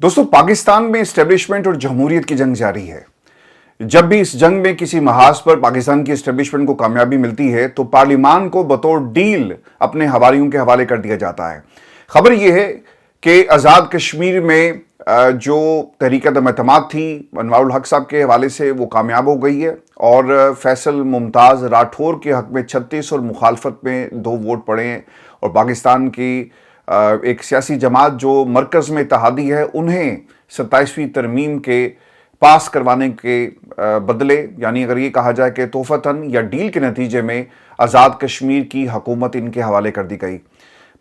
दोस्तों, पाकिस्तान में एस्टेब्लिशमेंट और जमहूरियत की जंग जारी है। जब भी इस जंग में किसी महाज पर पाकिस्तान की एस्टेब्लिशमेंट को कामयाबी मिलती है तो पार्लिमान को बतौर डील अपने हवालियों के हवाले कर दिया जाता है। खबर यह है कि आज़ाद कश्मीर में जो तहरीक-ए-एतमाद थी अनवारुल हक साहब के हवाले से वो कामयाब हो गई है और फैसल मुमताज़ राठौर के हक में 36 और मुखालफत में 2 वोट पड़े हैं और पाकिस्तान की एक सियासी जमात जो मरकज़ में इत्तेहादी है उन्हें 27वीं तरमीम के पास करवाने के बदले, यानी अगर ये कहा जाए कि तोहफ़तन या डील के नतीजे में आज़ाद कश्मीर की हुकूमत इनके हवाले कर दी गई।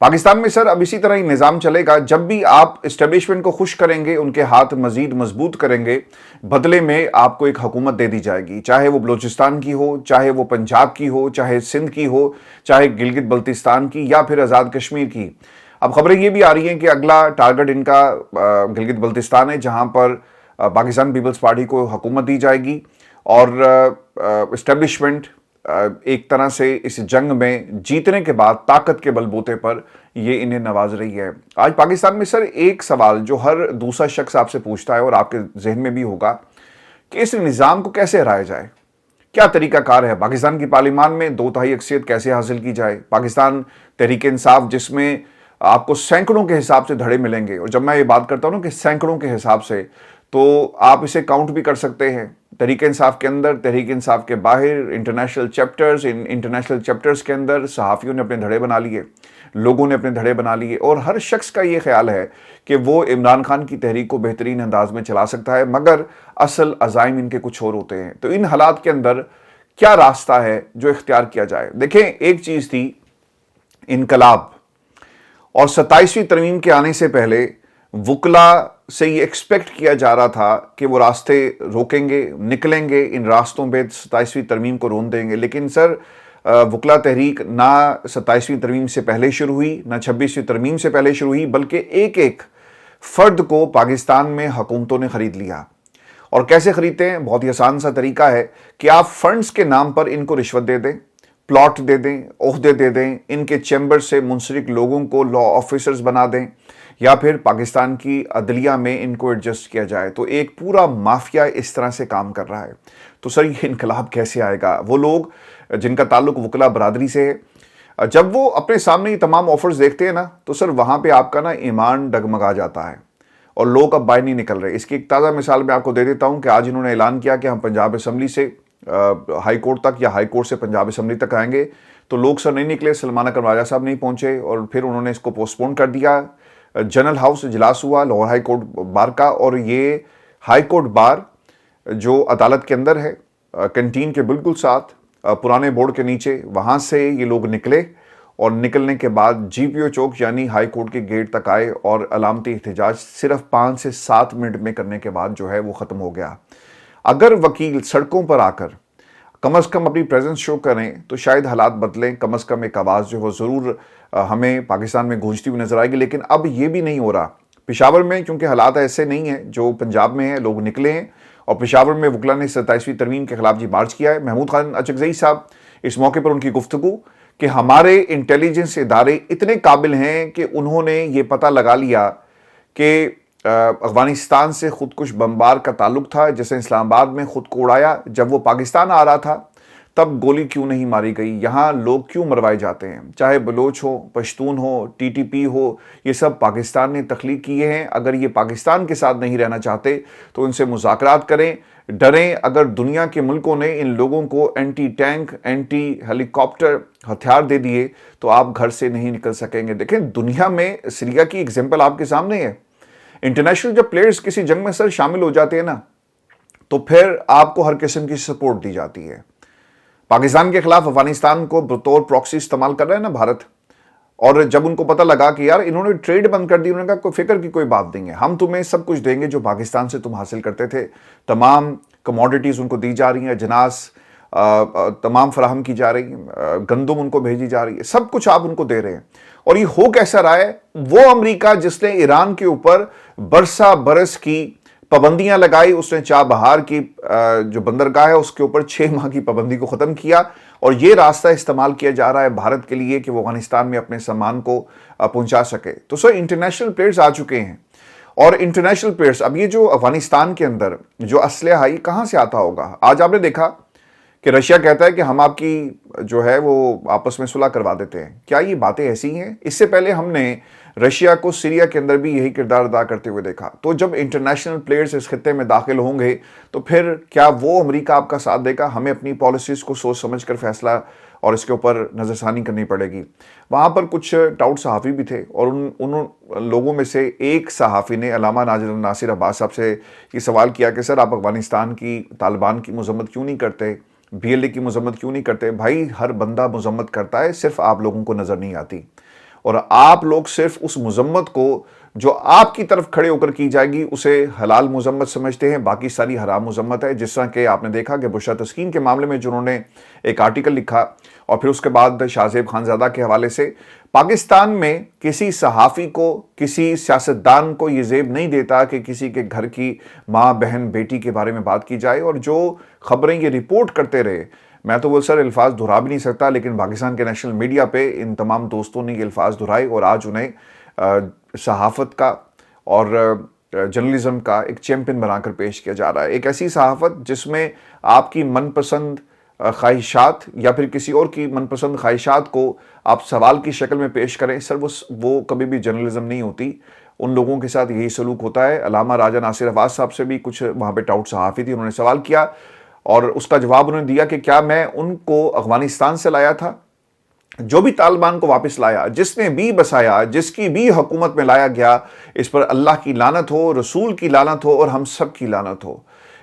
पाकिस्तान में सर अब इसी तरह ही निज़ाम चलेगा। जब भी आप इस्टेब्लिशमेंट को खुश करेंगे, उनके हाथ मज़ीद मजबूत करेंगे, बदले में आपको एक हुकूमत दे दी जाएगी, चाहे वो बलूचिस्तान की हो, चाहे वो पंजाब की हो, चाहे सिंध की हो, चाहे गिलगित बल्तिस्तान की या फिर आज़ाद कश्मीर की। अब खबरें ये भी आ रही हैं कि अगला टारगेट इनका गिलगित बल्तिस्तान है, जहां पर पाकिस्तान पीपल्स पार्टी को हुकूमत दी जाएगी और इस्टेब्लिशमेंट एक तरह से इस जंग में जीतने के बाद ताकत के बलबूते पर ये इन्हें नवाज रही है। आज पाकिस्तान में सर एक सवाल जो हर दूसरा शख्स आपसे पूछता है और आपके जहन में भी होगा कि इस निज़ाम को कैसे हराया जाए, क्या तरीकाकार है। पाकिस्तान की पार्लिमान में 2/3 अक्सरियत कैसे हासिल की जाए। पाकिस्तान तहरीक इंसाफ जिसमें आपको सैकड़ों के हिसाब से धड़े मिलेंगे, और जब मैं ये बात करता हूँ ना कि सैकड़ों के हिसाब से, तो आप इसे काउंट भी कर सकते हैं। तहरीक इंसाफ के अंदर, तहरीक इंसाफ के बाहर, इंटरनेशनल चैप्टर्स, इंटरनेशनल चैप्टर्स के अंदर सहाफ़ियों ने अपने धड़े बना लिए, लोगों ने अपने धड़े बना लिए और हर शख्स का ये ख्याल है कि वो इमरान खान की तहरीक को बेहतरीन अंदाज में चला सकता है, मगर असल अज़ाइम इनके कुछ और होते हैं। तो इन हालात के अंदर क्या रास्ता है जो इख्तियार किया जाए। देखें, एक चीज़ थी इनकलाब, और 27वीं तरमीम के आने से पहले वकला से ये एक्सपेक्ट किया जा रहा था कि वो रास्ते रोकेंगे, निकलेंगे, इन रास्तों पे 27वीं तरमीम को रोन देंगे। लेकिन सर वकला तहरीक ना 27वीं तरमीम से पहले शुरू हुई, ना 26वीं तरमीम से पहले शुरू हुई, बल्कि एक एक फ़र्द को पाकिस्तान में हुकूमतों ने ख़रीद लिया। और कैसे ख़रीदते हैं? बहुत ही आसान सा तरीका है कि आप फ़ंड्स के नाम पर इनको रिश्वत दे दें, प्लॉट दे दें, ओहदे दे दें, इनके चैम्बर से मुंसलिक लोगों को लॉ ऑफिसर्स बना दें, या फिर पाकिस्तान की अदलिया में इनको एडजस्ट किया जाए। तो एक पूरा माफिया इस तरह से काम कर रहा है। तो सर ये इनकलाब कैसे आएगा? वो लोग जिनका ताल्लुक वकला बरादरी से है, जब वो अपने सामने ये तमाम ऑफर्स देखते हैं ना, तो सर वहाँ पे आपका ना ईमान डगमगा जाता है और लोग अब बाहर नहीं निकल रहे। इसकी एक ताज़ा मिसाल मैं आपको दे देता हूँ कि आज इन्होंने ऐलान किया कि हम पंजाब असम्बली से हाई कोर्ट तक या हाई कोर्ट से पंजाब असम्बली तक आएंगे। तो लोग सर नहीं निकले, सलमान अकरम राजा साहब नहीं पहुंचे और फिर उन्होंने इसको पोस्टपोन कर दिया। जनरल हाउस इजलास हुआ लाहौर हाई कोर्ट बार का, और ये हाई कोर्ट बार जो अदालत के अंदर है, कैंटीन के बिल्कुल साथ पुराने बोर्ड के नीचे, वहाँ से ये लोग निकले और निकलने के बाद GPO चौक यानी हाई कोर्ट के गेट तक आए और अलामती एहतजाज सिर्फ 5 से 7 मिनट में करने के बाद जो है वो ख़त्म हो गया। अगर वकील सड़कों पर आकर कम से कम अपनी प्रेजेंस शो करें तो शायद हालात बदलें, कम से कम एक आवाज़ जो वो ज़रूर हमें पाकिस्तान में गूंजती हुई नज़र आएगी। लेकिन अब ये भी नहीं हो रहा। पेशावर में क्योंकि हालात ऐसे नहीं हैं जो पंजाब में हैं, लोग निकले हैं और पेशावर में वकला ने 27वीं तरमीम के खिलाफ जी मार्च किया है। महमूद खान अचकज़ई साहब, इस मौके पर उनकी गुफ्तगू कि हमारे इंटेलिजेंस इदारे इतने काबिल हैं कि उन्होंने ये पता लगा लिया कि अफगानिस्तान से खुदकुश बमबार का ताल्लुक था, जैसे इस्लामाबाद में खुद को उड़ाया। जब वो पाकिस्तान आ रहा था तब गोली क्यों नहीं मारी गई, यहाँ लोग क्यों मरवाए जाते हैं, चाहे बलोच हो, पश्तून हो, TTP हो, ये सब पाकिस्तान ने तख्लीक किए हैं। अगर ये पाकिस्तान के साथ नहीं रहना चाहते तो इनसे मुज़ाकरात करें, डरें। अगर दुनिया के मुल्कों ने इन लोगों को एंटी टैंक, एंटी हेलीकॉप्टर हथियार दे दिए तो आप घर से नहीं निकल सकेंगे। देखें, दुनिया में सीरिया की एग्जाम्पल आपके सामने है। इंटरनेशनल जब प्लेयर्स किसी जंग में सर शामिल हो जाते हैं ना, तो फिर आपको हर किस्म की सपोर्ट दी जाती है। पाकिस्तान के खिलाफ अफगानिस्तान को बतौर प्रॉक्सी इस्तेमाल कर रहा है ना भारत, और जब उनको पता लगा कि यार इन्होंने ट्रेड बंद कर दी, उन्होंने कहा कोई फिक्र की कोई बात नहीं है, हम तुम्हें सब कुछ देंगे जो पाकिस्तान से तुम हासिल करते थे। तमाम कमोडिटीज़ उनको दी जा रही हैं, अजनास तमाम फराहम की जा रही हैं, गंदम उनको भेजी जा रही है, सब कुछ आप उनको दे रहे हैं। और ये हो कैसा रहा है? वो अमेरिका जिसने ईरान के ऊपर बरसा बरस की पाबंदियां लगाई, उसने चाबहार की जो बंदरगाह है उसके ऊपर 6 माह की पाबंदी को ख़त्म किया, और ये रास्ता इस्तेमाल किया जा रहा है भारत के लिए कि वो अफगानिस्तान में अपने सामान को पहुंचा सके। तो सर इंटरनेशनल प्लेयर्स आ चुके हैं اور انٹرنیشنل پلیئرز. اب یہ جو افغانستان کے اندر جو اسلحہ ہے کہاں سے آتا ہوگا؟ آج آپ نے دیکھا کہ رشیا کہتا ہے کہ ہم آپ کی جو ہے وہ آپس میں صلح کروا دیتے ہیں. کیا یہ باتیں ایسی ہیں؟ اس سے پہلے ہم نے رشیا کو سیریا کے اندر بھی یہی کردار ادا کرتے ہوئے دیکھا. تو جب انٹرنیشنل پلیئرز اس خطے میں داخل ہوں گے تو پھر کیا وہ امریکہ آپ کا ساتھ دے گا؟ ہمیں اپنی پالیسیز کو سوچ سمجھ کر فیصلہ اور اس کے اوپر نظر ثانی کرنی پڑے گی. وہاں پر کچھ ٹاؤٹ صحافی بھی تھے اور ان لوگوں میں سے ایک صحافی نے علامہ ناصر عباس صاحب سے یہ سوال کیا کہ سر آپ افغانستان کی طالبان کی مذمت کیوں نہیں کرتے، بی ایل اے کی مذمت کیوں نہیں کرتے؟ بھائی ہر بندہ مذمت کرتا ہے، صرف آپ لوگوں کو نظر نہیں آتی، اور آپ لوگ صرف اس مذمت کو جو آپ کی طرف کھڑے ہو کر کی جائے گی اسے حلال مذمت سمجھتے ہیں، باقی ساری حرام مذمت ہے. جس طرح کہ آپ نے دیکھا کہ بشرا تسکین کے معاملے میں جنہوں نے ایک آرٹیکل لکھا اور پھر اس کے بعد شاہ زیب خانزادہ کے حوالے سے پاکستان میں کسی صحافی کو، کسی سیاستدان کو یہ زیب نہیں دیتا کہ کسی کے گھر کی ماں بہن بیٹی کے بارے میں بات کی جائے. اور جو خبریں یہ رپورٹ کرتے رہے، میں تو وہ سر الفاظ دہرا بھی نہیں سکتا، لیکن پاکستان کے نیشنل میڈیا پہ ان تمام دوستوں نے یہ الفاظ دہرائے اور آج انہیں صحافت کا اور جرنلزم کا ایک چیمپئن بنا کر پیش کیا جا رہا ہے. ایک ایسی صحافت جس میں آپ کی من پسند خواہشات یا پھر کسی اور کی من پسند خواہشات کو آپ سوال کی شکل میں پیش کریں، سر وہ کبھی بھی جرنلزم نہیں ہوتی. ان لوگوں کے ساتھ یہی سلوک ہوتا ہے. علامہ راجہ ناصر عباس صاحب سے بھی کچھ وہاں پہ ٹاؤٹ صحافی تھی، انہوں نے سوال کیا اور اس کا جواب انہوں نے دیا کہ کیا میں ان کو افغانستان سے لایا تھا؟ جو بھی طالبان کو واپس لایا، جس نے بھی بسایا، جس کی بھی حکومت میں لایا گیا، اس پر اللہ کی لعنت ہو، رسول کی لعنت ہو اور ہم سب کی لعنت ہو.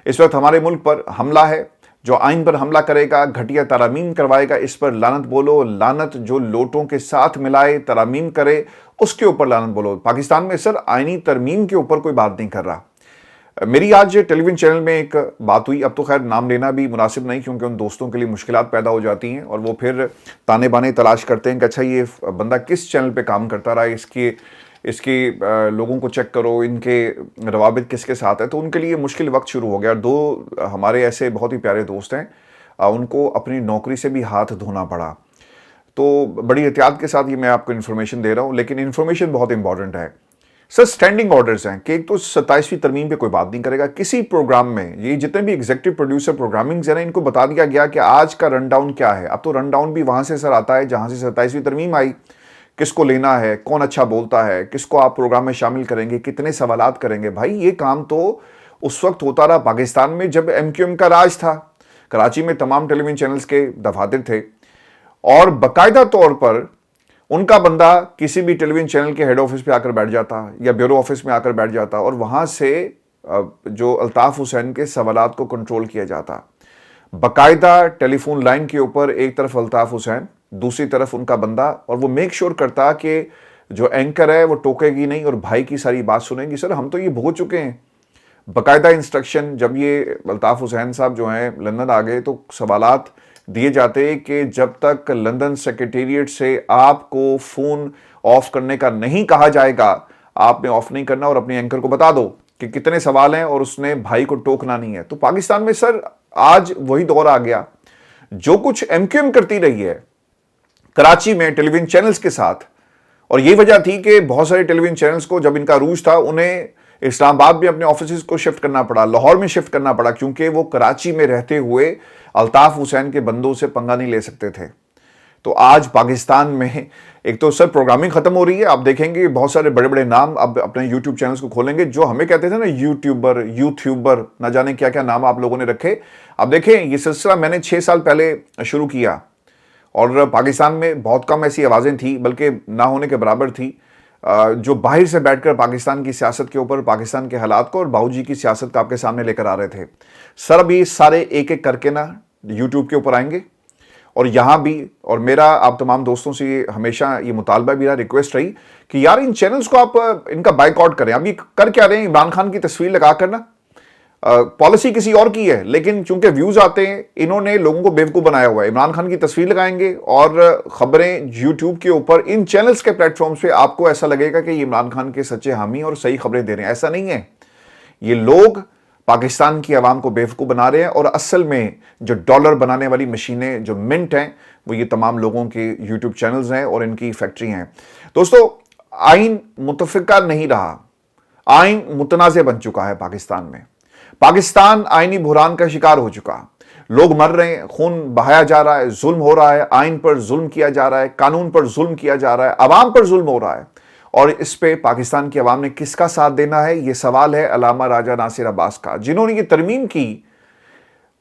اس وقت ہمارے ملک پر حملہ ہے، جو آئین پر حملہ کرے گا، گھٹیا ترامیم کروائے گا، اس پر لعنت بولو. لعنت جو لوٹوں کے ساتھ ملائے، ترامیم کرے، اس کے اوپر لعنت بولو. پاکستان میں سر آئینی ترمیم کے اوپر کوئی بات نہیں کر رہا. میری آج ٹیلی ویژن چینل میں ایک بات ہوئی، اب تو خیر نام لینا بھی مناسب نہیں کیونکہ ان دوستوں کے لیے مشکلات پیدا ہو جاتی ہیں اور وہ پھر تانے بانے تلاش کرتے ہیں کہ اچھا یہ بندہ کس چینل پہ کام کرتا رہا ہے، اس کی لوگوں کو چیک کرو، ان کے روابط کس کے ساتھ ہے. تو ان کے لیے مشکل وقت شروع ہو گیا. دو ہمارے ایسے بہت ہی پیارے دوست ہیں، ان کو اپنی نوکری سے بھی ہاتھ دھونا پڑا. تو بڑی احتیاط کے ساتھ یہ میں آپ کو انفارمیشن دے رہا ہوں، لیکن انفارمیشن بہت امپورٹنٹ ہے. سر سٹینڈنگ آرڈرز ہیں کہ ایک تو 27ویں ترمیم پہ کوئی بات نہیں کرے گا کسی پروگرام میں. یہ جتنے بھی ایگزیکٹو پروڈیوسر پروگرامنگ ہیں ان کو بتا دیا گیا کہ آج کا رن ڈاؤن کیا ہے. اب تو رن ڈاؤن بھی وہاں سے سر آتا ہے جہاں سے 27ویں ترمیم آئی. کس کو لینا ہے، کون اچھا بولتا ہے، کس کو آپ پروگرام میں شامل کریں گے، کتنے سوالات کریں گے. بھائی یہ کام تو اس وقت ہوتا رہا پاکستان میں جب ایم کیو ایم کا راج تھا. کراچی میں تمام ٹیلی ویژن چینلز کے دفاتر تھے اور باقاعدہ طور پر ان کا بندہ کسی بھی ٹیلی ویژن چینل کے ہیڈ آفس پہ آ کر بیٹھ جاتا یا بیورو آفس میں آ کر بیٹھ جاتا اور وہاں سے جو الطاف حسین کے سوالات کو کنٹرول کیا جاتا. باقاعدہ ٹیلی فون لائن کے اوپر ایک طرف الطاف حسین، دوسری طرف ان کا بندہ، اور وہ میک شور کرتا کہ جو اینکر ہے وہ ٹوکے گی نہیں اور بھائی کی ساری بات سنیں گی. سر ہم تو یہ بھوگ چکے ہیں. باقاعدہ انسٹرکشن جب یہ الطاف حسین صاحب جو ہیں لندن آ گئے تو سوالات دیے جاتے کہ جب تک لندن سیکریٹریٹ سے آپ کو فون آف کرنے کا نہیں کہا جائے گا آپ نے آف نہیں کرنا اور اپنے اینکر کو بتا دو کہ کتنے سوال ہیں اور اس نے بھائی کو ٹوکنا نہیں ہے. تو پاکستان میں سر آج وہی دور آ گیا. جو کچھ ایم کیو ایم کرتی رہی ہے کراچی میں ٹیلی ویژن چینلز کے ساتھ، اور یہ وجہ تھی کہ بہت سارے ٹیلی ویژن چینلز کو جب ان کا عروج تھا انہیں اسلام آباد میں اپنے آفیسز کو شفٹ کرنا پڑا، لاہور میں شفٹ کرنا پڑا، کیونکہ وہ کراچی میں رہتے ہوئے الطاف حسین کے بندوں سے پنگا نہیں لے سکتے تھے. تو آج پاکستان میں ایک تو سر پروگرامنگ ختم ہو رہی ہے. آپ دیکھیں گے بہت سارے بڑے بڑے نام اب اپنے یوٹیوب چینلز کو کھولیں گے. جو ہمیں کہتے تھے نا یوٹیوبر نہ جانے کیا کیا نام آپ لوگوں نے رکھے. اب دیکھیں یہ سلسلہ میں نے 6 سال پہلے شروع کیا اور پاکستان میں بہت کم ایسی آوازیں تھیں، بلکہ نہ ہونے کے برابر تھی، جو باہر سے بیٹھ کر پاکستان کی سیاست کے اوپر، پاکستان کے حالات کو اور باؤ جی کی سیاست کا آپ کے سامنے لے کر آ رہے تھے. سر اب یہ سارے ایک ایک کر کے نا یوٹیوب کے اوپر آئیں گے اور یہاں بھی. اور میرا آپ تمام دوستوں سے ہمیشہ یہ مطالبہ بھی رہا، ریکویسٹ رہی کہ یار ان چینلز کو آپ ان کا بائیک آؤٹ کریں. اب یہ کر کیا رہے ہیں؟ عمران خان کی تصویر لگا کر نا، پالیسی کسی اور کی ہے لیکن چونکہ ویوز آتے ہیں انہوں نے لوگوں کو بیوقوف بنایا ہوا ہے. عمران خان کی تصویر لگائیں گے اور خبریں یوٹیوب کے اوپر ان چینلز کے پلیٹ فارمز پہ آپ کو ایسا لگے گا کہ یہ عمران خان کے سچے حامی اور صحیح خبریں دے رہے ہیں. ایسا نہیں ہے. یہ لوگ پاکستان کی عوام کو بیوقوف بنا رہے ہیں اور اصل میں جو ڈالر بنانے والی مشینیں جو منٹ ہیں وہ یہ تمام لوگوں کے یوٹیوب چینلز ہیں اور ان کی فیکٹری ہیں. دوستو آئین متفقہ نہیں رہا. आइन मुतनाज़ बन चुका है पाकिस्तान में। पाकिस्तान आइनी बुहरान का शिकार हो चुका, लोग मर रहे हैं, खून बहाया जा रहा है, जुल्म हो रहा है, आइन पर जुल्म किया जा रहा है, कानून पर जुल्म किया जा रहा है, अवाम पर जुल्म हो रहा है। और इस पे पाकिस्तान की अवाम ने किसका साथ देना है? ये सवाल है अल्लामा राजा नासिर अब्बास का, जिन्होंने ये तरमीम की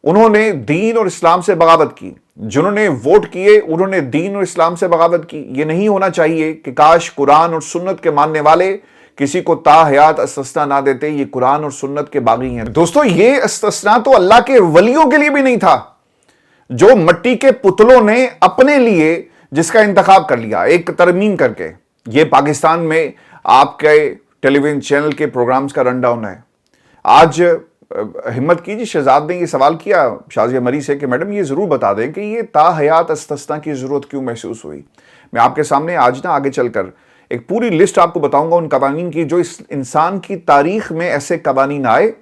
उन्होंने दीन और इस्लाम से बगावत की, जिन्होंने वोट किए उन्होंने दीन और इस्लाम से बगावत की। ये नहीं होना चाहिए कि काश कुरान और सुन्नत के मानने वाले किसी को ताहयात इस्तिस्ना ना देते, ये कुरान और सुन्नत के बागी हैं। दोस्तों, ये इस्तिस्ना तो अल्लाह के वलियों के लिए भी नहीं था, जो मिट्टी के पुतलों ने अपने लिए जिसका इंतखाब कर लिया एक तरमीम करके। ये पाकिस्तान में आपके टेलीविजन चैनल के प्रोग्राम्स का रनडाउन है। आज हिम्मत कीजिए, शहजाद ने ये सवाल किया शाजिया मरी से कि मैडम ये ज़रूर बता दें कि ये ताहयात इस्तिस्ना की ज़रूरत क्यों महसूस हुई। मैं आपके सामने आज ना आगे चलकर एक पूरी लिस्ट आपको बताऊंगा उन कवानीन की जो इस इंसान की तारीख में ऐसे कवानीन आए,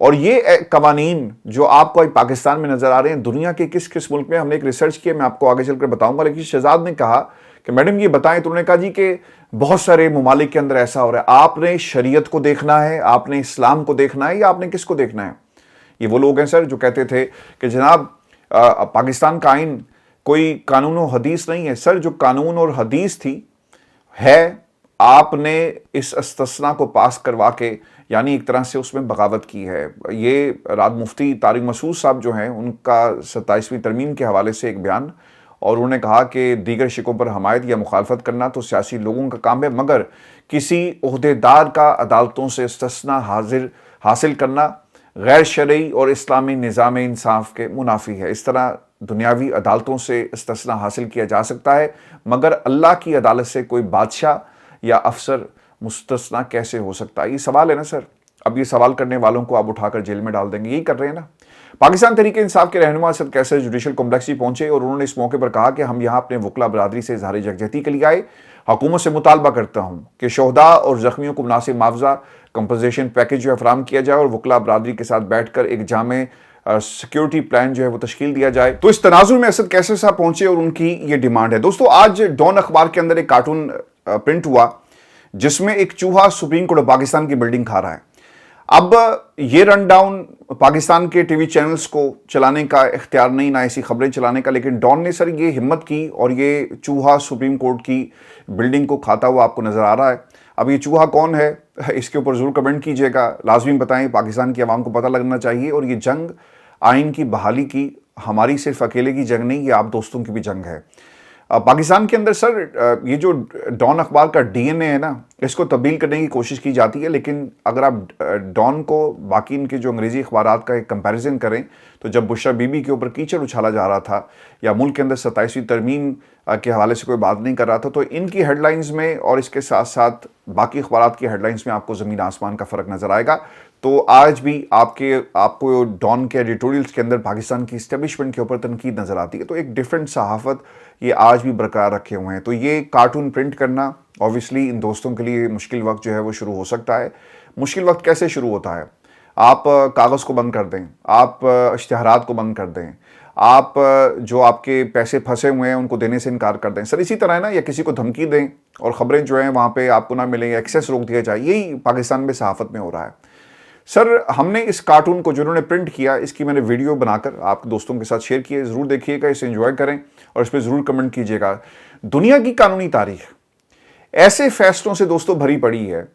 और ये कवानीन जो आपको आज पाकिस्तान में नज़र आ रहे हैं, दुनिया के किस किस मुल्क में। हमने एक रिसर्च किया, मैं आपको आगे चलकर बताऊंगा। लेकिन शहजाद ने कहा कि मैडम ये बताएं, तो उन्होंने कहा जी कि बहुत सारे ममालिक के अंदर ऐसा हो रहा है। आपने शरीयत को देखना है, आपने इस्लाम को देखना है, या आपने किसको देखना है? ये वो लोग हैं सर जो कहते थे कि जनाब पाकिस्तान का आइन कोई कानून और हदीस नहीं है। सर, जो कानून और हदीस थी है, आपने इस इस्तिस्ना को पास करवा के यानी एक तरह से उसमें बगावत की है। ये रात मुफ्ती तारिक मसूद साहब जो हैं, उनका 27वीं तरमीम के हवाले से एक बयान, और उन्होंने कहा कि दीगर शिकों पर हमायत या मुखालफत करना तो सियासी लोगों का काम है, मगर किसी ओहदेदार का अदालतों से इस्तिस्ना हासिल करना गैर शरई और इस्लामी निज़ाम इंसाफ के मुनाफी है। इस तरह दुनियावी अदालतों से इस्तिस्ना हासिल किया जा सकता है, मगर अल्लाह की अदालत से कोई बादशाह या अफसर मुस्तस्ना कैसे हो सकता है? ये सवाल है ना सर। अब ये सवाल करने वालों को आप उठाकर जेल में डाल देंगे, यही कर रहे हैं ना। पाकिस्तान तहरीक इंसाफ के रहनुमा असद कैसर जुडिशल कॉम्प्लेक्स पहुंचे, और उन्होंने इस मौके पर कहा कि हम यहाँ अपने वकला बरादरी से इजहार यकजहती के लिए आए। हुकूमत से मुतालबा करता हूँ कि शोहदा और जख्मियों को मुनासिब मुआवजा कंपनसेशन पैकेज जो है फराहम किया जाए, और वकला बरादरी के साथ बैठकर एक जामे सिक्योरिटी प्लान जो है वो तश्कील दिया जाए। तो इस तनाजुर में असद कैसर साहब पहुंचे और उनकी ये डिमांड है। दोस्तों, आज डॉन अखबार के अंदर एक कार्टून प्रिंट हुआ जिसमें एक चूहा सुप्रीम कोर्ट ऑफ पाकिस्तान की बिल्डिंग खा रहा है। अब ये रन डाउन पाकिस्तान के टीवी चैनल्स को चलाने का इख्तियार नहीं, ना ऐसी खबरें चलाने का, लेकिन डॉन ने सर ये हिम्मत की और ये चूहा सुप्रीम कोर्ट की बिल्डिंग को खाता हुआ आपको नजर आ रहा है। अब ये चूहा कौन है, इसके ऊपर जरूर कमेंट कीजिएगा, लाजमी बताएं, पाकिस्तान की आवाम को पता लगना चाहिए। और ये जंग आइन की बहाली की हमारी सिर्फ अकेले की जंग नहीं, ये आप दोस्तों की भी जंग है। पाकिस्तान के अंदर सर ये जो डॉन अखबार का डीएनए है ना, इसको तब्दील करने की कोशिश की जाती है, लेकिन अगर आप डॉन को बाकी इनके जो अंग्रेजी अखबारात का एक कंपैरिजन करें, तो जब बुशरा बीबी के ऊपर कीचड़ उछाला जा रहा था या मुल्क के अंदर 27वीं तरमीम के हवाले से कोई बात नहीं कर रहा था, तो इनकी हेडलाइंस में और इसके साथ साथ बाकी अखबारात की हेडलाइंस में आपको ज़मीन आसमान का फ़र्क नज़र आएगा। तो आज भी आपको डॉन के एडिटोरियल्स के अंदर पाकिस्तान की इस्टेब्लिशमेंट के ऊपर तनकीद नज़र आती है। तो एक डिफरेंट सहाफ़त ये आज भी बरकरार रखे हुए हैं। तो ये कार्टून प्रिंट करना ऑब्वियसली इन दोस्तों के लिए मुश्किल वक्त जो है वो शुरू हो सकता है। मुश्किल वक्त कैसे शुरू होता है? आप कागज़ को बंद कर दें, आप इश्तिहारात को बंद कर दें, आप जो आपके पैसे फंसे हुए हैं उनको देने से इनकार कर दें। सर इसी तरह है ना, या किसी को धमकी दें और ख़बरें जो हैं वहाँ पे आपको ना मिलें, एक्सेस रोक दिया जाए, यही पाकिस्तान में सहाफ़त में हो रहा है। सर हमने इस कार्टून को जिन्होंने प्रिंट किया, इसकी मैंने वीडियो बनाकर आप दोस्तों के साथ शेयर किए, ज़रूर देखिएगा, इसे एंजॉय करें और इस पर ज़रूर कमेंट कीजिएगा। दुनिया की कानूनी तारीख ऐसे फैसलों से दोस्तों भरी पड़ी है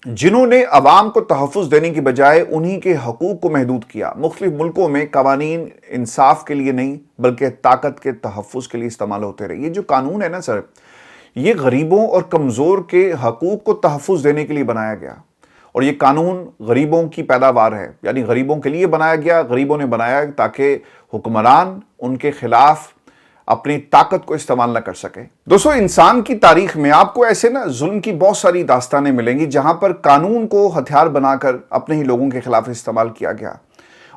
जिन्होंने अवाम को तहफ़्फ़ुज़ देने की बजाय उन्हीं के हकूक़ को महदूद किया। मुख्तलिफ मुल्कों में कवानीन इंसाफ के लिए नहीं बल्कि ताकत के तहफ़्फ़ुज़ के लिए इस्तेमाल होते रहे। ये जो कानून है ना सर, ये गरीबों और कमज़ोर के हकूक़ को तहफ़्फ़ुज़ देने के लिए बनाया गया, और ये कानून गरीबों की पैदावार है, यानी गरीबों के लिए बनाया गया, गरीबों ने बनाया ताकि हुक्मरान उनके खिलाफ अपनी ताकत को इस्तेमाल न कर सके। दोस्तों, इंसान की तारीख में आपको ऐसे ना जुल्म की बहुत सारी दास्तानें मिलेंगी जहां पर कानून को हथियार बनाकर अपने ही लोगों के खिलाफ इस्तेमाल किया गया,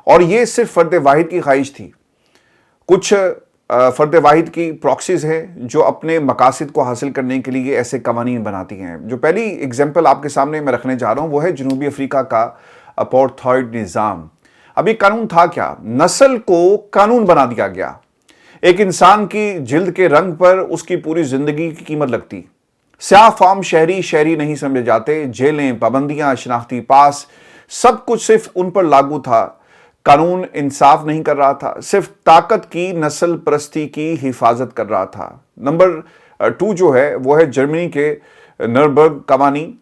और ये सिर्फ फर्द वाहिद की ख्वाहिश थी। कुछ फर्द वाहिद की प्रॉक्सीज हैं जो अपने मकासद को हासिल करने के लिए ऐसे कवानीन बनाती हैं। जो पहली एग्जाम्पल आपके सामने मैं रखने जा रहा हूं वो है जनूबी अफ्रीका का अपार्थाइड निज़ाम। अब ये कानून था क्या? नस्ल को कानून बना दिया गया। एक इंसान की जिल्द के रंग पर उसकी पूरी जिंदगी की कीमत लगती, स्याह फार्म शहरी शहरी नहीं समझे जाते, जेलें, पाबंदियां, शनाख्ती पास, सब कुछ सिर्फ उन पर लागू था। कानून इंसाफ नहीं कर रहा था, सिर्फ ताकत की नस्ल परस्ती की हिफाजत कर रहा था। नंबर 2 जो है वो है जर्मनी के नर्बर्ग कवानीन।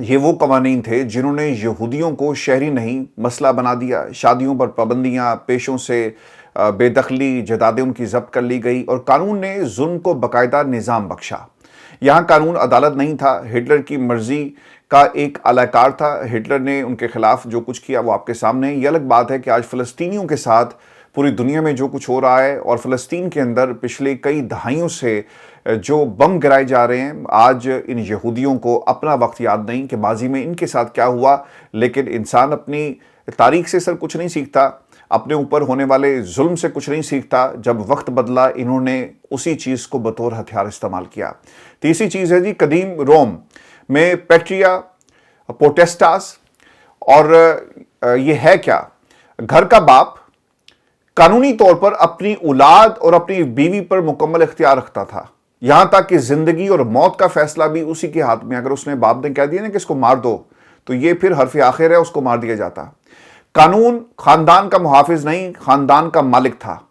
ये वो कवानीन थे जिन्होंने यहूदियों को शहरी नहीं मसला बना दिया। शादियों पर पाबंदियां, पेशों से बेदखली, जदादें उनकी जब्त कर ली गई और कानून ने जुल्म को बाकायदा निज़ाम बख्शा। यहाँ कानून अदालत नहीं था, हिटलर की मर्जी का एक अलाकार था। हिटलर ने उनके खिलाफ जो कुछ किया वो आपके सामने। ये अलग बात है कि आज फ़लस्तीनियों के साथ पूरी दुनिया में जो कुछ हो रहा है और फ़लस्तीन के अंदर पिछले कई दहाइयों से जो बम गिराए जा रहे हैं, आज इन यहूदियों को अपना वक्त याद नहीं कि माजी में इनके साथ क्या हुआ। लेकिन इंसान अपनी तारीख से सर कुछ नहीं सीखता, अपने ऊपर होने वाले जुल्म से कुछ नहीं सीखता। जब वक्त बदला इन्होंने उसी चीज़ को बतौर हथियार इस्तेमाल किया। तीसरी चीज़ है जी कदीम रोम में पेट्रिया पोटेस्टास। और ये है क्या? घर का बाप कानूनी तौर पर अपनी औलाद और अपनी बीवी पर मुकम्मल इख्तियार रखता था, यहां तक कि जिंदगी और मौत का फैसला भी उसी के हाथ में। अगर उसने बाप ने कह दिया ना कि इसको मार दो, तो ये फिर हर्फ आखिर है, उसको मार दिया जाता। कानून खानदान का मुहाफिज नहीं, खानदान का मालिक था।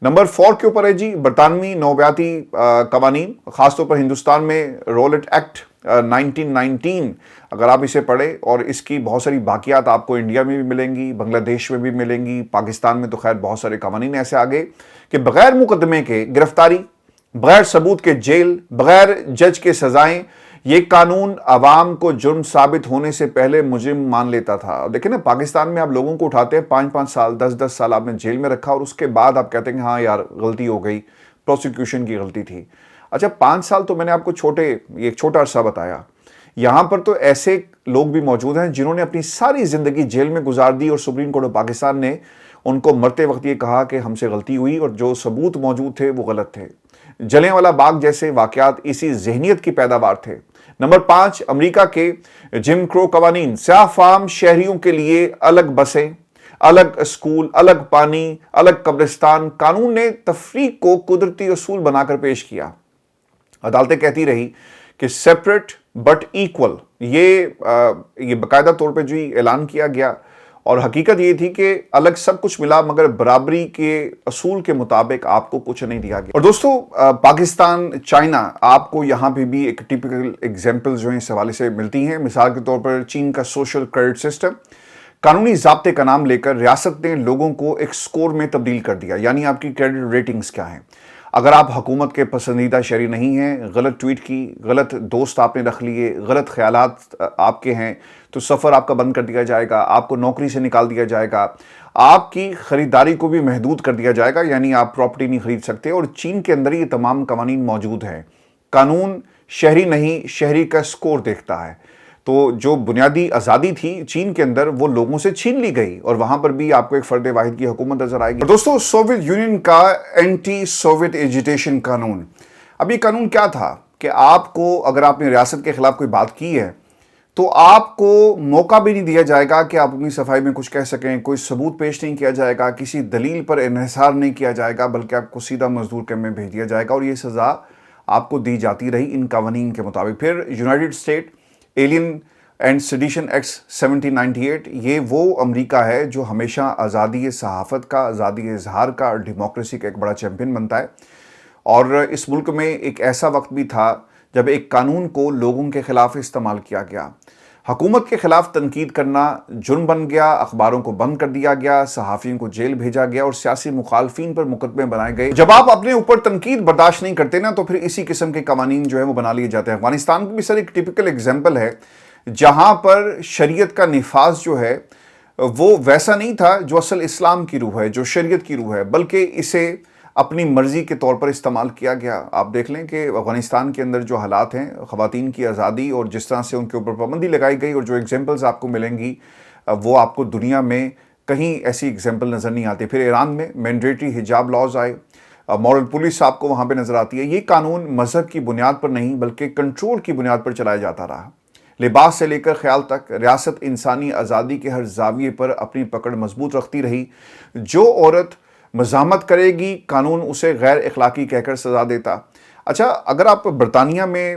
नंबर 4 के ऊपर है जी बरतानवी नौबियाती कवानीन, खासतौर पर हिंदुस्तान में रोलेट एक्ट 1919। अगर आप इसे पढ़ें, और इसकी बहुत सारी बाकियात आपको इंडिया में भी मिलेंगी, बांग्लादेश में भी मिलेंगी, पाकिस्तान में तो खैर बहुत सारे कवानीन ऐसे आ गए कि बगैर मुकदमे के गिरफ्तारी, बगैर सबूत के जेल, बगैर जज के सजाएं। ये कानून आवाम को जुर्म साबित होने से पहले मुजरिम मान लेता था। देखिए ना, पाकिस्तान में आप लोगों को उठाते हैं 5-5 साल, 10-10 साल आपने जेल में रखा और उसके बाद आप कहते हैं हाँ यार गलती हो गई, प्रोसिक्यूशन की गलती थी। अच्छा, 5 साल तो मैंने आपको एक छोटा अरसा बताया। यहां पर तो ऐसे लोग भी मौजूद हैं जिन्होंने अपनी सारी जिंदगी जेल में गुजार दी और सुप्रीम कोर्ट ऑफ पाकिस्तान ने उनको मरते वक्त ये कहा कि हमसे गलती हुई और जो सबूत मौजूद थे वो गलत थे। जलियांवाला बाग जैसे वाकयात इसी ज़हनियत की पैदावार थे। नंबर 5 अमेरिका के जिम क्रो कवानीन, स्याह फार्म शहरियों के लिए अलग बसें, अलग स्कूल, अलग पानी, अलग कब्रिस्तान। कानून ने तफरीक को कुदरती असूल बनाकर पेश किया। अदालतें कहती रही कि सेपरेट बट इक्वल, ये बाकायदा तौर पे जो ऐलान किया गया, और हकीकत ये थी कि अलग सब कुछ मिला मगर बराबरी के असूल के मुताबिक आपको कुछ नहीं दिया गया। और दोस्तों, पाकिस्तान, चाइना, आपको यहाँ पे भी एक टिपिकल एग्जाम्पल जो है इस हवाले से मिलती हैं। मिसाल के तौर पर चीन का सोशल क्रेडिट सिस्टम, कानूनी ज़ाब्ते का नाम लेकर रियासत ने लोगों को एक स्कोर में तब्दील कर दिया, यानी आपकी क्रेडिट रेटिंग्स क्या हैं। अगर आप हुकूमत के पसंदीदा शहरी नहीं हैं, गलत ट्वीट की, गलत दोस्त आपने रख लिए, गलत ख्यालात आपके हैं, तो सफ़र आपका बंद कर दिया जाएगा, आपको नौकरी से निकाल दिया जाएगा, आपकी ख़रीदारी को भी महदूद कर दिया जाएगा, यानी आप प्रॉपर्टी नहीं खरीद सकते। और चीन के अंदर ये तमाम कवानीन मौजूद हैं। कानून शहरी नहीं, शहरी का स्कोर देखता है। तो जो बुनियादी आज़ादी थी चीन के अंदर, वो लोगों से छीन ली गई और वहां पर भी आपको एक फर्द वाहिद की हुकूमत नजर आएगी। दोस्तों, सोवियत यूनियन का एंटी सोवियत एजिटेशन कानून। अब ये कानून क्या था कि आपको, अगर आपने रियासत के खिलाफ कोई बात की है, तो आपको मौका भी नहीं दिया जाएगा कि आप अपनी सफाई में कुछ कह सकें, कोई सबूत पेश नहीं किया जाएगा, किसी दलील पर इन्हिसार नहीं किया जाएगा, बल्कि आपको सीधा मजदूर कैंप में भेज दिया जाएगा। और ये सज़ा आपको दी जाती रही इन कवानीन के मुताबिक। फिर United state alien and sedition act 1798, ये वो अमेरिका है जो हमेशा आज़ादी सहाफ़त का, आज़ादी इजहार का और डेमोक्रेसी का एक बड़ा चैम्पियन बनता है। और इस मुल्क में एक ऐसा वक्त भी था जब एक कानून को लोगों के खिलाफ इस्तेमाल किया गया। हुकूमत के खिलाफ तनकीद करना जुर्म बन गया, अखबारों को बंद कर दिया गया, सहाफ़ियों को जेल भेजा गया और सियासी मुखालफिन पर मुकदमे बनाए गए। जब आप अपने ऊपर तनकीद बर्दाश्त नहीं करते ना, तो फिर इसी किस्म के कवानीन जो है वो बना लिए जाते हैं। अफगानिस्तान की भी सर एक टिपिकल एग्जाम्पल है जहां पर शरीयत का निफाज जो है वो वैसा नहीं था जो असल इस्लाम की रूह है, जो शरीयत की रूह है, बल्कि इसे अपनी मर्जी के तौर पर इस्तेमाल किया गया। आप देख लें कि अफगानिस्तान के अंदर जो हालात हैं, ख़वातीन की आज़ादी और जिस तरह से उनके ऊपर पाबंदी लगाई गई, और जो एग्जाम्पल्स आपको मिलेंगी वो आपको दुनिया में कहीं ऐसी एग्जाम्पल नज़र नहीं आती। फिर ईरान में मैंडेटरी हिजाब लॉज आए, मॉरल पुलिस आपको वहाँ पर नज़र आती है। ये कानून मज़हब की बुनियाद पर नहीं बल्कि कंट्रोल की बुनियाद पर चलाया जाता रहा। लिबास से लेकर ख्याल तक रियासत इंसानी आज़ादी के हर जाविये पर अपनी पकड़ मजबूत रखती रही। जो औरत मज़ाहमत करेगी, कानून उसे गैर अखलाकी कहकर सज़ा देता। اچھا، اگر آپ برطانیہ میں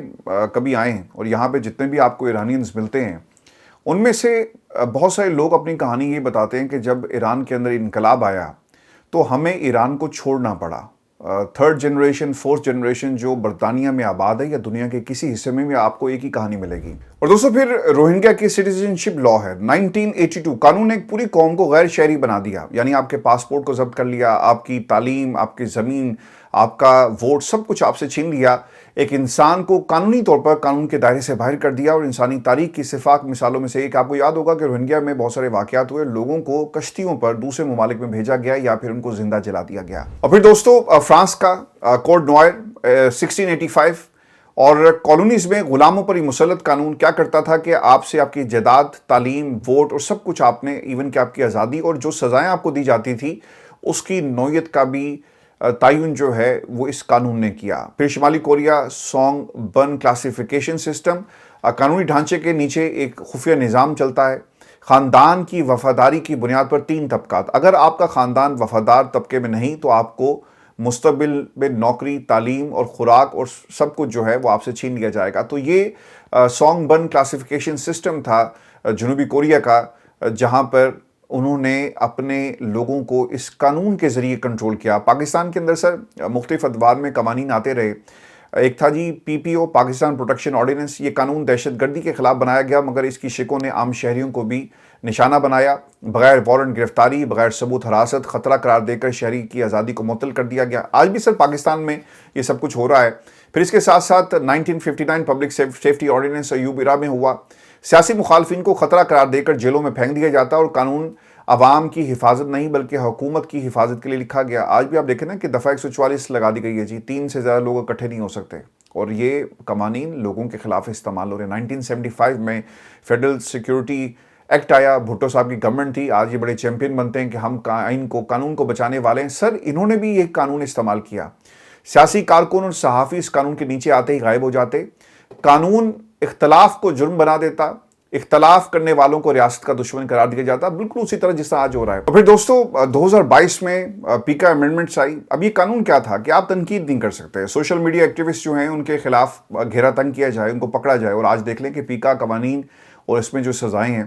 کبھی آئیں اور یہاں پہ جتنے بھی آپ کو ایرانینز ملتے ہیں ان میں سے بہت سارے لوگ اپنی کہانی یہ بتاتے ہیں کہ جب ایران کے اندر انقلاب آیا تو ہمیں ایران کو چھوڑنا پڑا. تھرڈ جنریشن، فورتھ جنریشن جو برطانیہ میں آباد ہے یا دنیا کے کسی حصے میں بھی آپ کو ایک ہی کہانی ملے گی. اور دوستو پھر روہنگیا کی سٹیزن شپ لا ہے 1982. قانون نے ایک پوری قوم کو غیر شہری بنا دیا، یعنی آپ کے پاسپورٹ کو ضبط کر لیا، آپ کی تعلیم، آپ کی زمین، آپ کا ووٹ، سب کچھ آپ سے چھین لیا. ایک انسان کو قانونی طور پر قانون کے دائرے سے باہر کر دیا. اور انسانی تاریخ کی شفاف مثالوں میں سے ایک آپ کو یاد ہوگا کہ روہنگیا میں بہت سارے واقعات ہوئے، لوگوں کو کشتیوں پر دوسرے ممالک میں بھیجا گیا یا پھر ان کو زندہ جلا دیا گیا. اور پھر دوستو فرانس کا کوڈ نوائر 1685 اور کالونیز میں غلاموں پر یہ مسلط قانون کیا کرتا تھا کہ آپ سے آپ کی جائیداد، تعلیم، ووٹ اور سب کچھ آپ نے، ایون کہ آپ کی آزادی اور جو سزائیں آپ کو دی جاتی تھی اس کی نوعیت کا بھی تعین جو ہے وہ اس قانون نے کیا. پھر شمالی کوریا سونگ بن کلاسیفیکیشن سسٹم، قانونی ڈھانچے کے نیچے ایک خفیہ نظام چلتا ہے. خاندان کی وفاداری کی بنیاد پر 3 طبقات. اگر آپ کا خاندان وفادار طبقے میں نہیں تو آپ کو مستقبل میں نوکری، تعلیم اور خوراک اور سب کچھ جو ہے وہ آپ سے چھین لیا جائے گا. تو یہ سونگ بن کلاسیفیکیشن سسٹم تھا جنوبی کوریا کا، جہاں پر انہوں نے اپنے لوگوں کو اس قانون کے ذریعے کنٹرول کیا. پاکستان کے اندر سر مختلف ادوار میں قوانین آتے رہے. ایک تھا جی PPO، پاکستان پروٹیکشن آرڈیننس. یہ قانون دہشت گردی کے خلاف بنایا گیا، مگر اس کی شکوں نے عام شہریوں کو بھی نشانہ بنایا. بغیر وارنٹ گرفتاری، بغیر ثبوت حراست، خطرہ قرار دے کر شہری کی آزادی کو معطل کر دیا گیا. آج بھی سر پاکستان میں یہ سب کچھ ہو رہا ہے. پھر اس کے ساتھ ساتھ 1959 پبلک سیفٹی آرڈیننس ایوب ایرا میں ہوا. سیاسی مخالفین کو خطرہ قرار دے کر جیلوں میں پھینک دیا جاتا اور قانون عوام کی حفاظت نہیں بلکہ حکومت کی حفاظت کے لیے لکھا گیا. آج بھی آپ دیکھیں نا کہ دفعہ 144 لگا دی گئی ہے جی، 3 سے زیادہ لوگ اکٹھے نہیں ہو سکتے، اور یہ قوانین لوگوں کے خلاف استعمال ہو رہے ہیں. 1975 میں فیڈرل سیکیورٹی ایکٹ آیا، بھٹو صاحب کی گورنمنٹ تھی. آج یہ بڑے چیمپئن بنتے ہیں کہ ہم آئین کو، قانون کو بچانے والے ہیں. سر انہوں نے بھی یہ قانون استعمال کیا. سیاسی کارکن اور صحافی اس قانون کے نیچے آتے ہی غائب ہو جاتے. قانون اختلاف کو جرم بنا دیتا، اختلاف کرنے والوں کو ریاست کا دشمن قرار دیا جاتا، بالکل اسی طرح جس طرح آج ہو رہا ہے. اور پھر دوستو 2022 میں پیکا امینڈمنٹس آئی. اب یہ قانون کیا تھا کہ آپ تنقید نہیں کر سکتے، سوشل میڈیا ایکٹیوسٹ جو ہیں ان کے خلاف گھیرا تنگ کیا جائے، ان کو پکڑا جائے. اور آج دیکھ لیں کہ پیکا قوانین اور اس میں جو سزائیں ہیں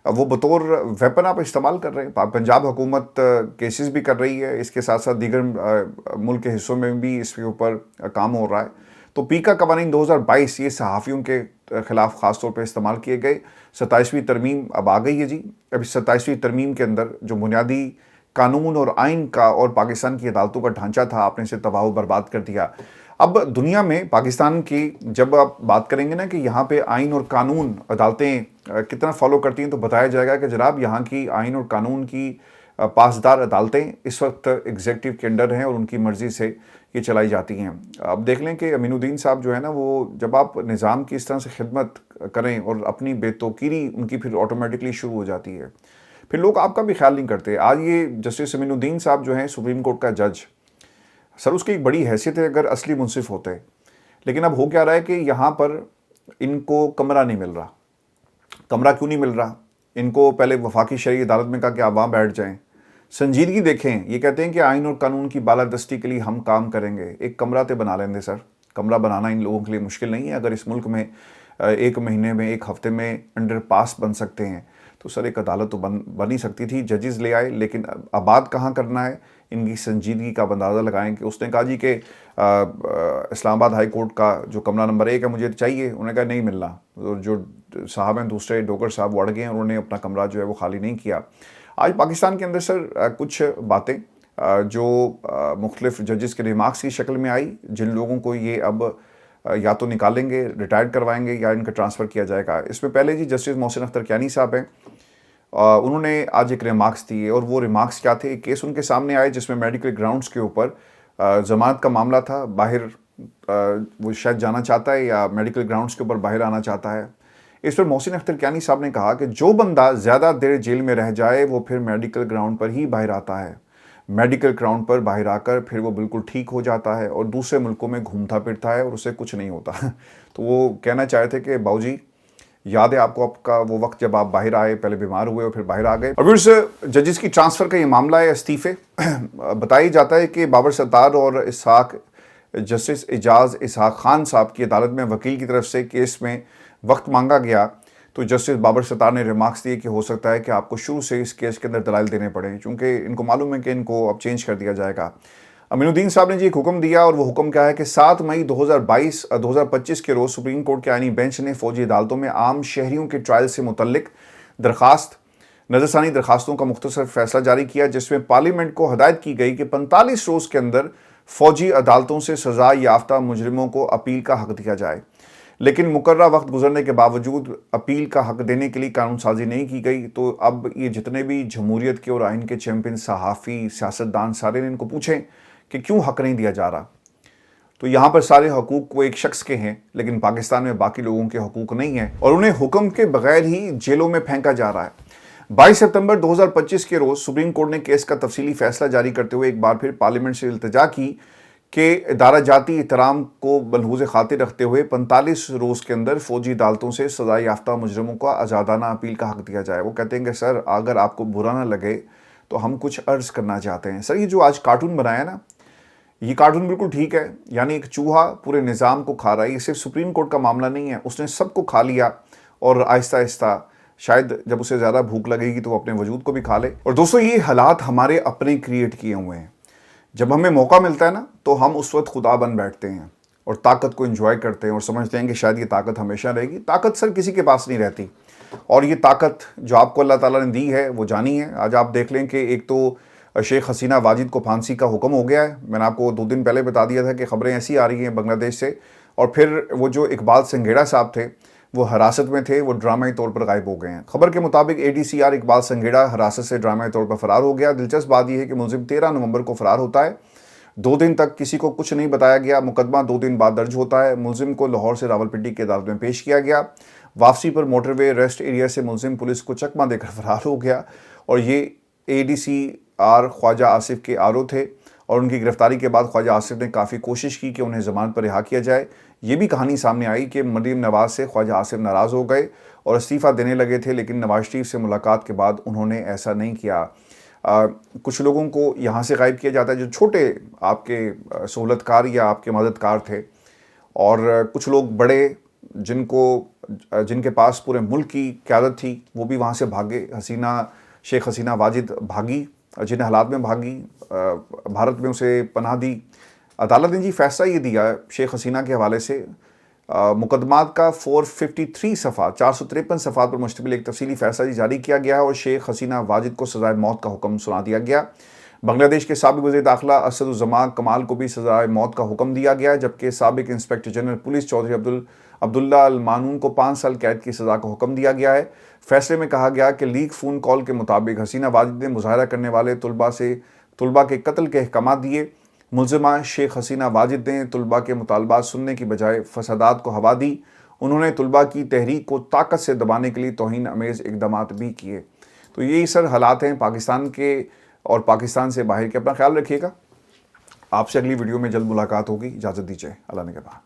وہ بطور ویپن آپ استعمال کر رہے ہیں. پنجاب حکومت کیسز بھی کر رہی ہے، اس کے ساتھ ساتھ دیگر ملک کے حصوں میں بھی اس کے اوپر کام ہو رہا ہے. تو پیکا قوانین 2022 یہ صحافیوں کے خلاف خاص طور پہ استعمال کیے گئے. 27ویں ترمیم اب آ گئی ہے جی. اب اس 27ویں ترمیم کے اندر جو بنیادی قانون اور آئین کا اور پاکستان کی عدالتوں کا ڈھانچہ تھا، آپ نے اسے تباہ و برباد کر دیا. اب دنیا میں پاکستان کی جب آپ بات کریں گے نا کہ یہاں پہ آئین اور قانون عدالتیں کتنا فالو کرتی ہیں، تو بتایا جائے گا کہ جناب یہاں کی آئین اور قانون کی پاسدار عدالتیں اس وقت ایگزیکٹو کے انڈر ہیں اور ان کی مرضی سے یہ چلائی جاتی ہیں. اب دیکھ لیں کہ امین الدین صاحب جو ہے نا، وہ جب آپ نظام کی اس طرح سے خدمت کریں اور اپنی بے توقیری ان کی پھر آٹومیٹکلی شروع ہو جاتی ہے، پھر لوگ آپ کا بھی خیال نہیں کرتے. آج یہ جسٹس امین الدین صاحب جو ہیں سپریم کورٹ کا جج، سر اس کی ایک بڑی حیثیت ہے اگر اصلی منصف ہوتے. لیکن اب ہو کیا رہا ہے کہ یہاں پر ان کو کمرہ نہیں مل رہا. کمرہ کیوں نہیں مل رہا؟ ان کو پہلے وفاقی شرعی عدالت میں کہا کہ آپ وہاں بیٹھ جائیں. سنجیدگی دیکھیں، یہ کہتے ہیں کہ آئین اور قانون کی بالادستی کے لیے ہم کام کریں گے. ایک کمرہ تے بنا لیں دے سر. کمرہ بنانا ان لوگوں کے لیے مشکل نہیں ہے. اگر اس ملک میں 1 مہینے میں 1 ہفتے میں انڈر پاس بن سکتے ہیں تو سر ایک عدالت تو بن ہی سکتی تھی. ججز لے آئے، لیکن آباد کہاں کرنا ہے؟ ان کی سنجیدگی کا اندازہ لگائیں کہ اس نے کہا جی کہ اسلام آباد ہائی کورٹ کا جو کمرہ نمبر 1 ہے مجھے چاہیے. انہوں نے کہا نہیں ملنا. جو صاحب ہیں دوسرے ڈوگر صاحب وہ اڑ گئے ہیں، انہوں نے اپنا کمرہ جو ہے وہ خالی نہیں کیا. آج پاکستان کے اندر سر کچھ باتیں جو مختلف ججز کے ریمارکس کی شکل میں آئی، جن لوگوں کو یہ اب یا تو نکالیں گے، ریٹائر کروائیں گے یا ان کا ٹرانسفر کیا جائے گا. اس میں پہلے جی جسٹس محسن اختر کیانی صاحب ہیں، انہوں نے آج ایک ریمارکس دیے. اور وہ ریمارکس کیا تھے؟ ایک کیس ان کے سامنے آئے جس میں میڈیکل گراؤنڈز کے اوپر ضمانت کا معاملہ تھا. باہر وہ شاید جانا چاہتا ہے یا میڈیکل گراؤنڈز کے اوپر باہر آنا چاہتا ہے. اس پر محسن اختر کیانی صاحب نے کہا کہ جو بندہ زیادہ دیر جیل میں رہ جائے وہ پھر میڈیکل گراؤنڈ پر ہی باہر آتا ہے. میڈیکل گراؤنڈ پر باہر آ کر پھر وہ بالکل ٹھیک ہو جاتا ہے اور دوسرے ملکوں میں گھومتا پھرتا ہے اور اسے کچھ نہیں ہوتا. تو وہ کہنا چاہے تھے کہ باؤ جی یاد ہے آپ کو آپ کا وہ وقت جب آپ باہر آئے، پہلے بیمار ہوئے اور پھر باہر آ گئے. اور پھر ججز کی ٹرانسفر کا یہ معاملہ ہے، استعفے. بتایا جاتا ہے کہ بابر ستار اور اسحاق जस्टिस एजाज इसहाक खान साहब की अदालत में वकील की तरफ से केस में वक्त मांगा गया तो जस्टिस बाबर सत्तार ने रिमार्क्स दिए कि हो सकता है कि आपको शुरू से इस केस के अंदर दलाइल देने पड़े, क्योंकि इनको मालूम है कि इनको अब चेंज कर दिया जाएगा। अमीनुद्दीन साहब ने जी एक हुक्म दिया, और वो हुक्म क्या है कि 7 मई 2025 के रोज़ सुप्रीम कोर्ट के आईनी बेंच ने फौजी अदालतों में आम शहरियों के ट्रायल से मुतल्लिक दरखास्त नजरसानी दरखास्तों का मुख्तसर फैसला जारी किया, जिसमें पार्लियामेंट को हदायत की गई कि 45 रोज़ के अंदर फौजी अदालतों से सजा याफ्ता मुजरिमों को अपील का हक दिया जाए। लेकिन मुकर्रा वक्त गुजरने के बावजूद अपील का हक देने के लिए कानून साजी नहीं की गई। तो अब ये जितने भी जमहूरियत के और आइन के चैंपियन सहाफ़ी सियासतदान सारे ने इनको पूछें कि क्यों हक नहीं दिया जा रहा। तो यहाँ पर सारे हकूक़ वो एक शख्स के हैं, लेकिन पाकिस्तान में बाकी लोगों के हकूक़ नहीं हैं और उन्हें हुक्म के बगैर ही जेलों में फेंका जा रहा है। 22 सितंबर 2025 के रोज़ सुप्रीम कोर्ट ने केस का तफसीली फैसला जारी करते हुए एक बार फिर पार्लियामेंट से इल्तिजा की कि इदारा जाती एहतराम को बलहूज़ खातिर रखते हुए 45 रोज़ के अंदर फ़ौजी अदालतों से सज़ा याफ्ता मुजरिमों को आज़ादाना अपील का हक दिया जाए। वो कहते हैं कि सर, अगर आपको बुरा ना लगे तो हम कुछ अर्ज़ करना चाहते हैं। सर, ये जो आज कार्टून बनाया ना, ये कार्टून बिल्कुल ठीक है, यानी एक चूहा पूरे निज़ाम को खा रहा है। ये सिर्फ सुप्रीम कोर्ट का मामला नहीं है, उसने सबको खा लिया और आहिस्ता आहिस्ता शायद जब उसे ज़्यादा भूख लगेगी तो वो अपने वजूद को भी खा ले। और दोस्तों, ये हालात हमारे अपने क्रिएट किए हुए हैं। जब हमें मौका मिलता है ना, तो हम उस वक्त खुदा बन बैठते हैं और ताकत को एंजॉय करते हैं और समझते हैं कि शायद ये ताकत हमेशा रहेगी। ताकत सर किसी के पास नहीं रहती, और ये ताकत जो आपको अल्लाह ताला ने दी है वो जानी है। आज आप देख लें कि एक तो शेख हसीना वाजिद को फांसी का हुक्म हो गया है। मैंने आपको 2 दिन पहले बता दिया था कि खबरें ऐसी आ रही हैं बांग्लादेश से। और फिर वो जो इकबाल संघेड़ा साहब थे, वो हिरासत में थे, वो ड्रामाई तौर पर गायब हो गए हैं। खबर के मुताबिक ADCR इकबाल संघेड़ा हिरासत से ड्रामाई तौर पर फरार हो गया। दिलचस्प बात यह है कि मुलजिम 13 नवंबर को फरार होता है। 2 दिन तक किसी को कुछ नहीं बताया गया। मुकदमा 2 दिन बाद दर्ज होता है। मुलजिम को लाहौर से रावलपिंडी की अदालत में पेश किया गया। वापसी पर मोटरवे रेस्ट एरिया से मुलजिम पुलिस को चकमा देकर फरार हो गया। और ये ADCR ख्वाजा आसिफ के RO थे, और उनकी गिरफ्तारी के बाद ख्वाजा आसिफ ने काफ़ी कोशिश की कि उन्हें ज़मानत पर रिहा किया जाए। ये भी कहानी सामने आई कि मरीम नवाज़ से ख्वाजा आसिफ नाराज़ हो गए और इस्तीफ़ा देने लगे थे, लेकिन नवाज शरीफ से मुलाकात के बाद उन्होंने ऐसा नहीं किया। कुछ लोगों को यहाँ से गायब किया जाता है जो छोटे आपके सहूलतकार या आपके मददगार थे, और कुछ लोग बड़े जिनके पास पूरे मुल्क की क़यादत थी, वो भी वहाँ से भागे। शेख हसीना वाजिद भागी, जिन हालात में भागी, भारत में उसे पनाह दी। अदालत ने जी फैसला ये दिया शेख हसीना के हवाले से, मुकदमात का 453 सफ़ा 453 सफ़ात पर मुश्तमिल एक तफसीली फैसला जारी किया गया है और शेख हसीना वाजिद को सज़ाए मौत का हुक्म सुना दिया गया। बांग्लादेश के साबिक़ वज़ीर दाखिला असदुज़्ज़मा कमाल को भी सज़ाए मौत का हुक्म दिया गया है, जबकि साबिक़ inspector general police Chaudhry Abdullah Al Mamoon को 5 साल कैद की सज़ा का हुक्म दिया गया है। फैसले में कहा गया कि लीक फ़ोन कॉल के मुताबिक हसीना वाजिद ने मुज़ाहरा करने वाले तुलबा के कत्ल के अहकामात दिए। मुलज़िमा शेख हसीना वाजिद ने तुलबा के मुतालबात सुनने की बजाय फसादात को हवा दी। उन्होंने तुलबा की तहरीक को ताकत से दबाने के लिए तौहीन अमेज़ इक़दामात भी किए। तो यही सर हालात हैं पाकिस्तान के और पाकिस्तान से बाहर के। अपना ख्याल रखिएगा। आपसे अगली वीडियो में जल्द मुलाकात होगी। इजाज़त दीजिए। अल्लाह ने के बाद।